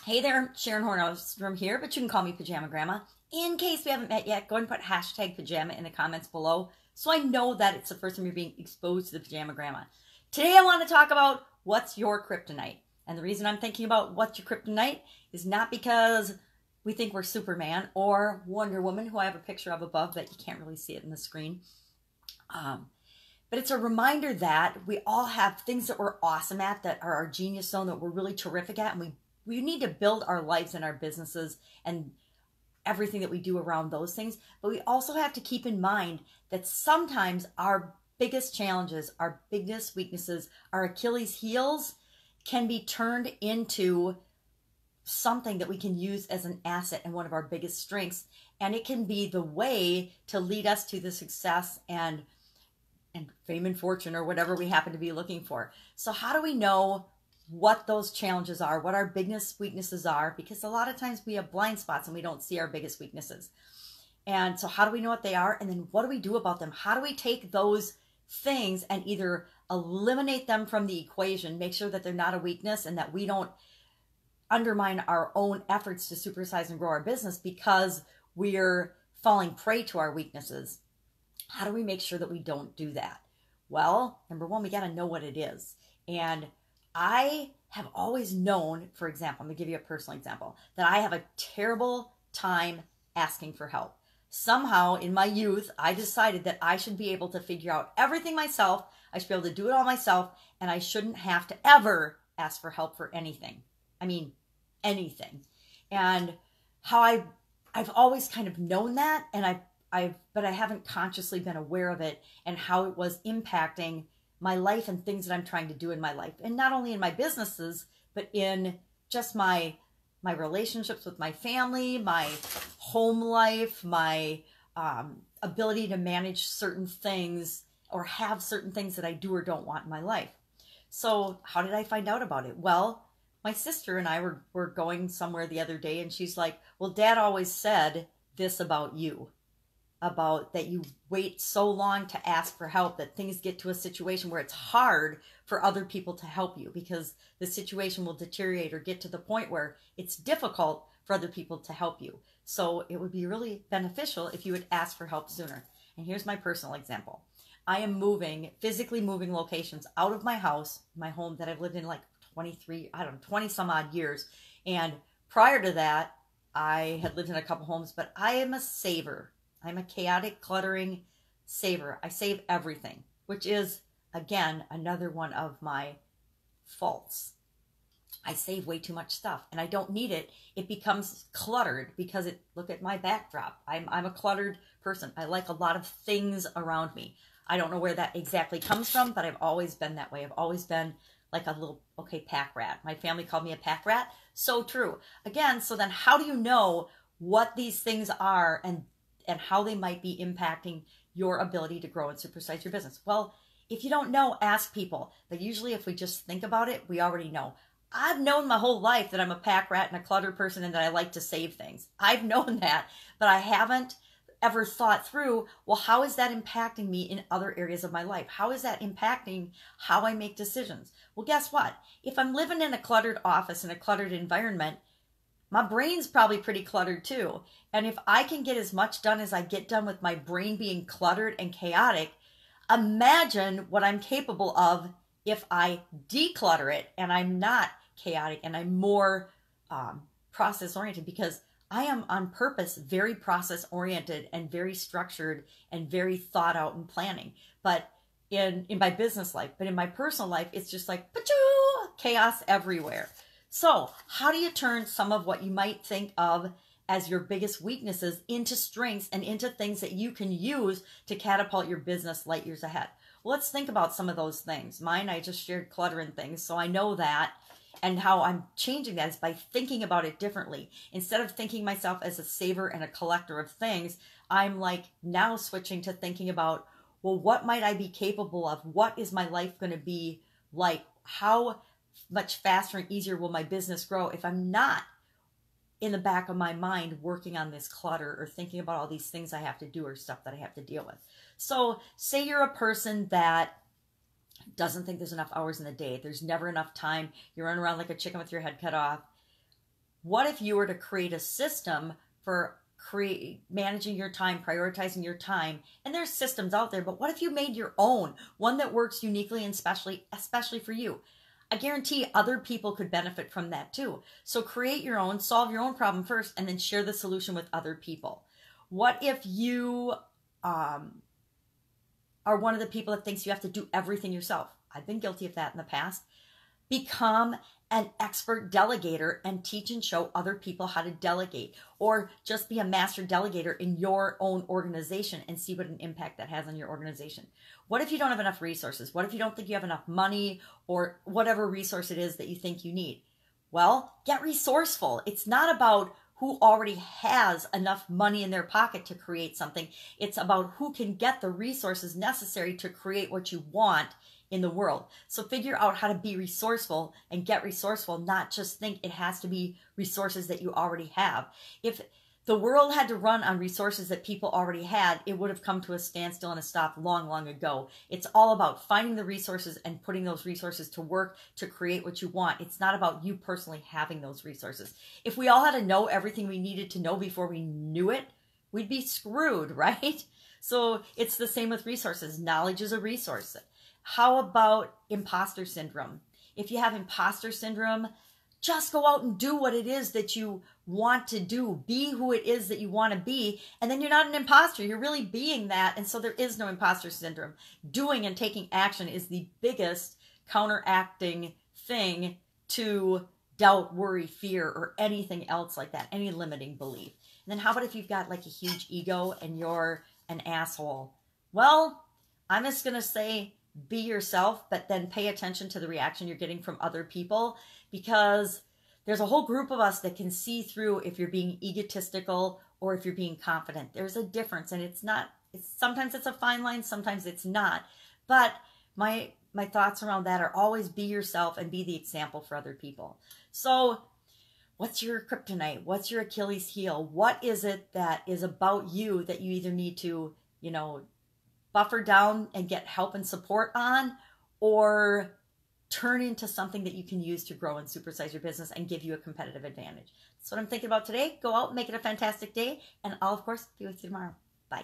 Hey there, Sharon Horne-Ellstrom here, but you can call me Pajama Grandma. In case we haven't met yet, go ahead and put hashtag pajama in the comments below so I know that it's the first time you're being exposed to the Pajama Grandma. Today I want to talk about what's your kryptonite. And the reason I'm thinking about what's your kryptonite is not because we think we're Superman or Wonder Woman, who I have a picture of above, but you can't really see it in the screen. But it's a reminder that we all have things that we're awesome at, that are our genius zone, that we're really terrific at, and we need to build our lives and our businesses and everything that we do around those things. But we also have to keep in mind that sometimes our biggest challenges, our biggest weaknesses, our Achilles heels can be turned into something that we can use as an asset and one of our biggest strengths. And it can be the way to lead us to the success and fame and fortune, or whatever we happen to be looking for. So how do we know what those challenges are, what our biggest weaknesses are? Because a lot of times we have blind spots and we don't see our biggest weaknesses. And so how do we know what they are? And then what do we do about them? How do we take those things and either eliminate them from the equation, make sure that they're not a weakness, and that we don't undermine our own efforts to supersize and grow our business because we're falling prey to our weaknesses? How do we make sure that we don't do that? Well, number one, we got to know what it is. And I have always known, for example, I'm going to give you a personal example, that I have a terrible time asking for help. Somehow in my youth, I decided that I should be able to figure out everything myself. I should be able to do it all myself, and I shouldn't have to ever ask for help for anything. I mean, anything. And how I've always kind of known that, and but I haven't consciously been aware of it and how it was impacting my life and things that I'm trying to do in my life. And not only in my businesses, but in just my relationships with my family, my home life, my ability to manage certain things or have certain things that I do or don't want in my life. So how did I find out about it? Well, my sister and I were going somewhere the other day, and she's like, well, Dad always said this about you, about that you wait so long to ask for help that things get to a situation where it's hard for other people to help you because the situation will deteriorate or get to the point where it's difficult for other people to help you. So it would be really beneficial if you would ask for help sooner. And here's my personal example. I am physically moving locations out of my house, my home that I've lived in like 20 some odd years. And prior to that, I had lived in a couple homes, but I am a saver. I'm a chaotic, cluttering saver. I save everything, which is, again, another one of my faults. I save way too much stuff, and I don't need it. It becomes cluttered because look at my backdrop. I'm a cluttered person. I like a lot of things around me. I don't know where that exactly comes from, but I've always been that way. I've always been like a little, pack rat. My family called me a pack rat. So true. Again, so then how do you know what these things are and how they might be impacting your ability to grow and supersize your business? Well, if you don't know, ask people. But usually if we just think about it, we already know. I've known my whole life that I'm a pack rat and a cluttered person and that I like to save things. I've known that, but I haven't ever thought through, well, how is that impacting me in other areas of my life? How is that impacting how I make decisions? Well, guess what? If I'm living in a cluttered office, in a cluttered environment, my brain's probably pretty cluttered too. And if I can get as much done as I get done with my brain being cluttered and chaotic, imagine what I'm capable of if I declutter it and I'm not chaotic and I'm more process oriented, because I am on purpose very process oriented and very structured and very thought out and planning. But in my business life, but in my personal life, it's just like chaos everywhere. So how do you turn some of what you might think of as your biggest weaknesses into strengths and into things that you can use to catapult your business light years ahead? Well, let's think about some of those things. Mine, I just shared cluttering things, so I know that. And how I'm changing that is by thinking about it differently. Instead of thinking myself as a saver and a collector of things, I'm like now switching to thinking about, well, what might I be capable of? What is my life going to be like? How much faster and easier will my business grow if I'm not in the back of my mind working on this clutter or thinking about all these things I have to do or stuff that I have to deal with? So say you're a person that doesn't think there's enough hours in the day. There's never enough time. You're running around like a chicken with your head cut off. What if you were to create a system for managing your time, prioritizing your time? And there's systems out there, but what if you made your own, one that works uniquely and especially for you? I guarantee other people could benefit from that too. So create your own, solve your own problem first, and then share the solution with other people. What if you are one of the people that thinks you have to do everything yourself? I've been guilty of that in the past. Become an expert delegator and teach and show other people how to delegate, or just be a master delegator in your own organization and see what an impact that has on your organization. What if you don't have enough resources? What if you don't think you have enough money or whatever resource it is that you think you need? Well, get resourceful. It's not about who already has enough money in their pocket to create something. It's about who can get the resources necessary to create what you want in the world. So figure out how to be resourceful and get resourceful, not just think it has to be resources that you already have. If the world had to run on resources that people already had, it would have come to a standstill and a stop long, long ago. It's all about finding the resources and putting those resources to work to create what you want. It's not about you personally having those resources. If we all had to know everything we needed to know before we knew it, we'd be screwed, right? So it's the same with resources. Knowledge is a resource. How about imposter syndrome? If you have imposter syndrome, just go out and do what it is that you want to do. Be who it is that you want to be. And then you're not an imposter. You're really being that. And so there is no imposter syndrome. Doing and taking action is the biggest counteracting thing to doubt, worry, fear, or anything else like that. Any limiting belief. And then how about if you've got like a huge ego and you're an asshole? Well, I'm just going to say, be yourself, but then pay attention to the reaction you're getting from other people, because there's a whole group of us that can see through if you're being egotistical or if you're being confident. There's a difference, and sometimes it's a fine line, sometimes it's not. But my thoughts around that are always be yourself and be the example for other people. So what's your kryptonite? What's your Achilles heel? What is it that is about you that you either need to, buffer down and get help and support on, or turn into something that you can use to grow and supersize your business and give you a competitive advantage? That's what I'm thinking about today. Go out and make it a fantastic day. And I'll, of course, be with you tomorrow. Bye.